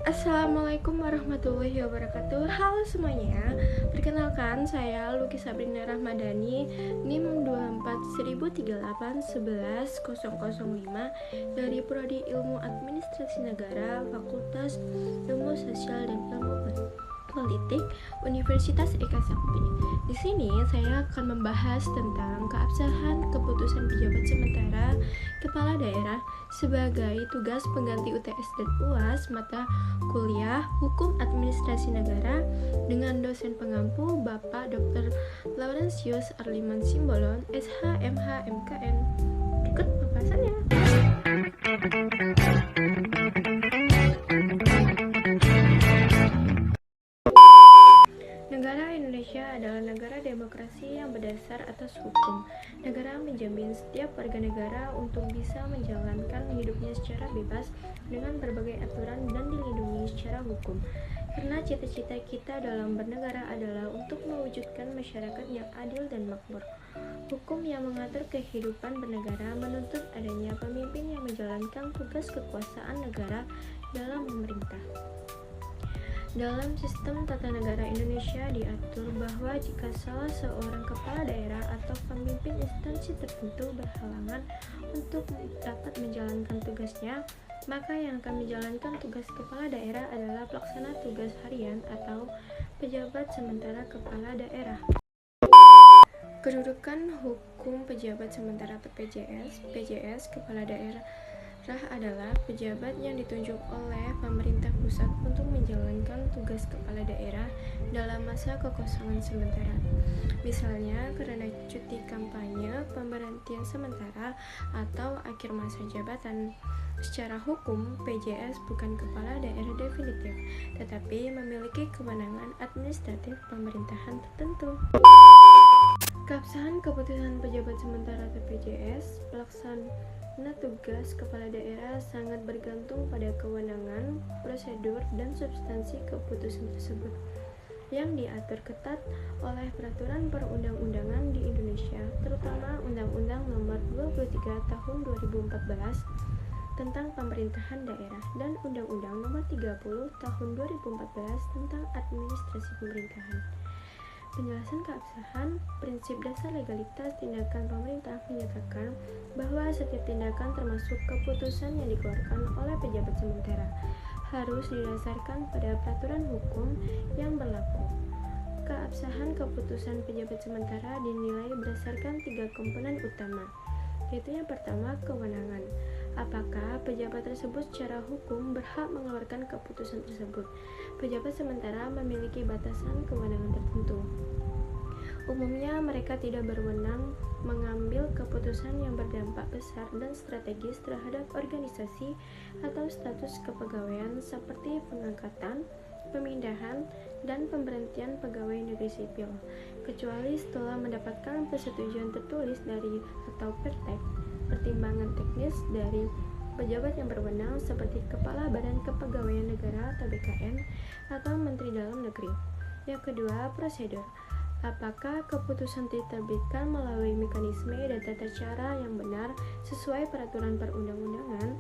Assalamualaikum warahmatullahi wabarakatuh. Halo semuanya, perkenalkan saya Luki Sabrina Rahmadani, NIM 24.038.11.005 dari Prodi Ilmu Administrasi Negara, Fakultas Ilmu Sosial dan Ilmu Politik, Universitas Eka Sakti. Di sini saya akan membahas tentang keabsahan keputusan pejabat sementara kepala daerah sebagai tugas pengganti UTS dan UAS mata kuliah Hukum Administrasi Negara dengan dosen pengampu Bapak Dr. Laurentius Arliman Simbolon, SH, MH, MKN. Berikut pembahasannya. Negara Indonesia adalah negara demokrasi yang berdasar atas hukum. Negara menjamin setiap warga negara untuk bisa menjalankan hidupnya secara bebas dengan berbagai aturan dan dilindungi secara hukum. Karena cita-cita kita dalam bernegara adalah untuk mewujudkan masyarakat yang adil dan makmur. Hukum yang mengatur kehidupan bernegara menuntut adanya pemimpin yang menjalankan tugas kekuasaan negara dalam memerintah. Dalam sistem tata negara Indonesia diatur bahwa jika salah seorang kepala daerah atau pemimpin instansi tertentu berhalangan untuk dapat menjalankan tugasnya, maka yang akan menjalankan tugas kepala daerah adalah pelaksana tugas harian atau pejabat sementara kepala daerah. Kedudukan hukum pejabat sementara atau PJS kepala daerah adalah pejabat yang ditunjuk oleh pemerintah pusat untuk menjalankan tugas kepala daerah dalam masa kekosongan sementara. Misalnya karena cuti kampanye, pemberhentian sementara, atau akhir masa jabatan. Secara hukum, PJS bukan kepala daerah definitif, tetapi memiliki kewenangan administratif pemerintahan tertentu. Keabsahan keputusan pejabat sementara atau PJS, pelaksana tugas kepala daerah sangat bergantung pada kewenangan, prosedur, dan substansi keputusan tersebut yang diatur ketat oleh peraturan perundang-undangan di Indonesia, terutama Undang-Undang Nomor 23 Tahun 2014 tentang pemerintahan daerah dan Undang-Undang Nomor 30 Tahun 2014 tentang administrasi pemerintahan. Penjelasan keabsahan, prinsip dasar legalitas tindakan pemerintah menyatakan bahwa setiap tindakan termasuk keputusan yang dikeluarkan oleh pejabat sementara harus didasarkan pada peraturan hukum yang berlaku. Keabsahan keputusan pejabat sementara dinilai berdasarkan 3 komponen utama, yaitu yang pertama, kewenangan. Apakah pejabat tersebut secara hukum berhak mengeluarkan keputusan tersebut? Pejabat sementara memiliki batasan kewenangan tertentu. Umumnya mereka tidak berwenang mengambil keputusan yang berdampak besar dan strategis terhadap organisasi atau status kepegawaian seperti pengangkatan, pemindahan, dan pemberhentian pegawai negeri sipil, kecuali setelah mendapatkan persetujuan tertulis dari atau pertimbangan teknis dari pejabat yang berwenang seperti Kepala Badan Kepegawaian Negara atau BKN atau Menteri Dalam Negeri. Yang kedua, prosedur. Apakah keputusan diterbitkan melalui mekanisme dan tata cara yang benar sesuai peraturan perundang-undangan?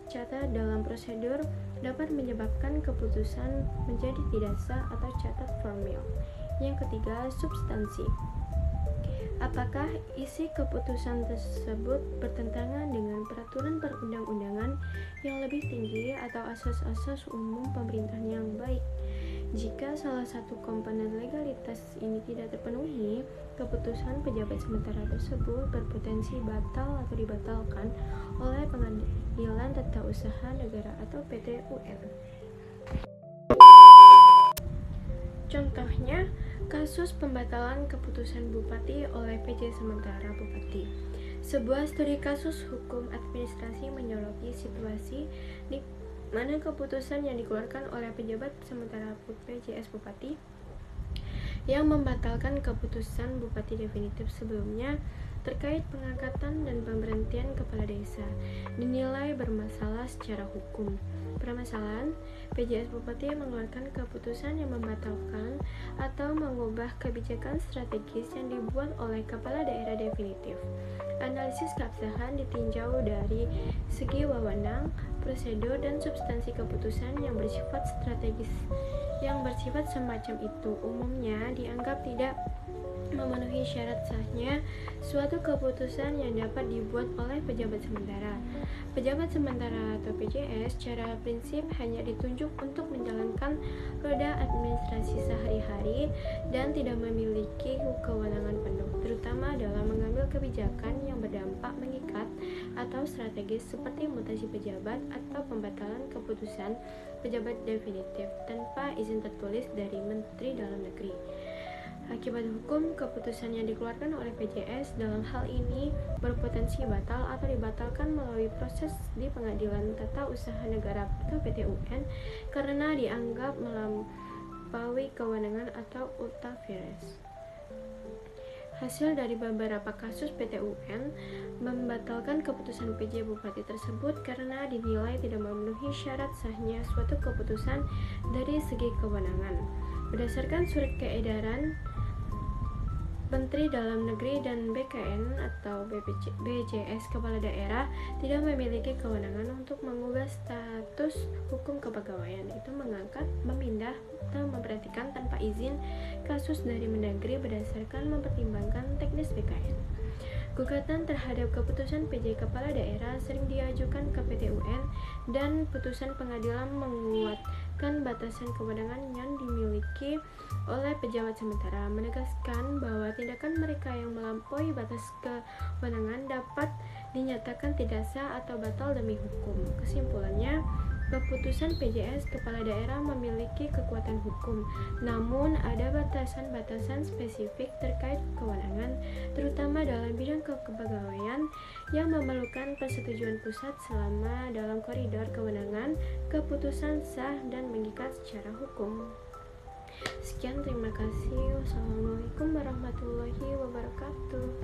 Catat dalam prosedur dapat menyebabkan keputusan menjadi tidak sah atau catat formil. Yang ketiga, substansi. Apakah isi keputusan tersebut bertentangan dengan peraturan perundang-undangan yang lebih tinggi atau asas-asas umum pemerintahan yang baik? Jika salah satu komponen legalitas ini tidak terpenuhi, keputusan pejabat sementara tersebut berpotensi batal atau dibatalkan oleh Pengadilan Tata Usaha Negara atau PT UN. Contohnya, kasus pembatalan keputusan Bupati oleh PJ Sementara Bupati. Sebuah studi kasus hukum administrasi menyoroti situasi di mana keputusan yang dikeluarkan oleh pejabat sementara PJS Bupati yang membatalkan keputusan Bupati definitif sebelumnya terkait pengangkatan dan pemberhentian kepala desa dinilai bermasalah secara hukum. Permasalahan, PJS Bupati mengeluarkan keputusan yang membatalkan atau mengubah kebijakan strategis yang dibuat oleh kepala daerah definitif. Analisis keabsahan ditinjau dari segi wewenang, prosedur, dan substansi keputusan yang bersifat strategis. Yang bersifat semacam itu umumnya dianggap tidak memenuhi syarat sahnya suatu keputusan yang dapat dibuat oleh pejabat sementara. Pejabat sementara atau PJS secara prinsip hanya ditunjuk untuk menjalankan roda administrasi sehari-hari dan tidak memiliki kewenangan penuh, terutama dalam mengambil kebijakan yang berdampak mengikat atau strategis seperti mutasi pejabat atau pembatalan keputusan pejabat definitif tanpa izin tertulis dari Menteri Dalam Negeri. Akibat hukum, keputusan yang dikeluarkan oleh PJS dalam hal ini berpotensi batal atau dibatalkan melalui proses di Pengadilan Tata Usaha Negara atau PT-UN karena dianggap melampaui kewenangan atau ultra vires. Hasil dari beberapa kasus PT-UN membatalkan keputusan PJ Bupati tersebut karena dinilai tidak memenuhi syarat sahnya suatu keputusan dari segi kewenangan. Berdasarkan surat keedaran Menteri Dalam Negeri dan BKN atau BJS kepala daerah tidak memiliki kewenangan untuk mengubah status hukum kepegawaian, itu mengangkat, memindah, atau memperhatikan tanpa izin kasus dari Mendagri berdasarkan mempertimbangkan teknis BKN. Gugatan terhadap keputusan PJ kepala daerah sering diajukan ke PT-UN dan putusan pengadilan menguatkan batasan kewenangan yang dimiliki oleh pejabat sementara, menegaskan bahwa tindakan mereka yang melampaui batas kewenangan dapat dinyatakan tidak sah atau batal demi hukum. Kesimpulannya, keputusan PJS kepala daerah memiliki kekuatan hukum, namun ada batasan-batasan spesifik terkait kewenangan, terutama dalam bidang kepegawaian yang memerlukan persetujuan pusat selama dalam koridor kewenangan keputusan sah dan mengikat secara hukum. Sekian, terima kasih. Wassalamualaikum warahmatullahi wabarakatuh.